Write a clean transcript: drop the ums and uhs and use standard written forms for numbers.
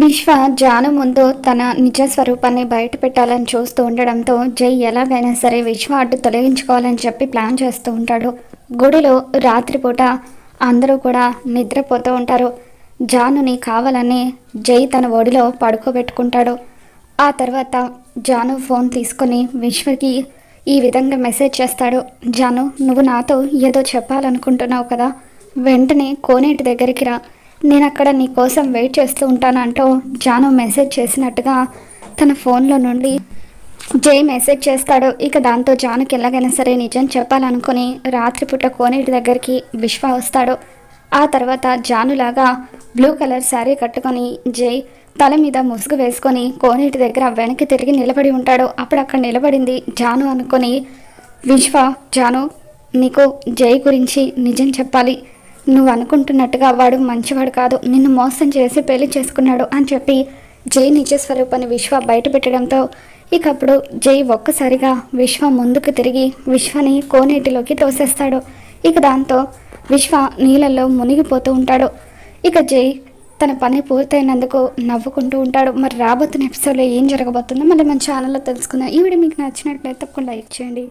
విశ్వ జాను ముందు తన నిజ స్వరూపాన్ని బయట పెట్టాలని చూస్తూ ఉండడంతో జై ఎలాగైనా సరే విశ్వ అడ్డు తొలగించుకోవాలని చెప్పి ప్లాన్ చేస్తూ ఉంటాడు. గుడిలో రాత్రిపూట అందరూ కూడా నిద్రపోతూ ఉంటారు. జానుని కావాలని జై తన ఒడిలో పడుకోబెట్టుకుంటాడు. ఆ తర్వాత జాను ఫోన్ తీసుకొని విశ్వకి ఈ విధంగా మెసేజ్ చేస్తాడు. జాను, నువ్వు నాతో ఏదో చెప్పాలనుకుంటున్నావు కదా, వెంటనే కోనేటి దగ్గరికి రా, నేను అక్కడ నీ కోసం వెయిట్ చేస్తూ ఉంటానంటూ జాను మెసేజ్ చేసినట్టుగా తన ఫోన్లో నుండి జై మెసేజ్ చేస్తాడు. ఇక దాంతో జానుకి ఎలాగైనా సరే నిజం చెప్పాలనుకుని రాత్రిపూట కోనేటి దగ్గరికి విశ్వ వస్తాడు. ఆ తర్వాత జానులాగా బ్లూ కలర్ శారీ కట్టుకొని జై తల మీద ముసుగు వేసుకొని కోనేటి దగ్గర వెనక్కి తిరిగి నిలబడి ఉంటాడు. అప్పుడు అక్కడ నిలబడింది జాను అనుకొని విశ్వ, జాను, నీకు జై గురించి నిజం చెప్పాలి, నువ్వు అనుకుంటున్నట్టుగా వాడు మంచివాడు కాదు, నిన్ను మోసం చేసి పెళ్లి చేసుకున్నాడు అని చెప్పి జై నిజ స్వరూపాన్ని విశ్వ బయట పెట్టడంతో ఇక అప్పుడు జై ఒక్కసారిగా విశ్వ ముందుకు తిరిగి విశ్వని కోనేటిలోకి తోసేస్తాడు. ఇక దాంతో విశ్వ నీళ్ళల్లో మునిగిపోతూ ఉంటాడు. ఇక జై తన పని పూర్తయినందుకు నవ్వుకుంటూ ఉంటాడు. మరి రాబోతున్న ఎపిసోడ్లో ఏం జరగబోతుందో మళ్ళీ మన ఛానల్లో తెలుసుకుందాం. ఈ వీడియో మీకు నచ్చినట్లయితే తప్పకుండా లైక్ చేయండి.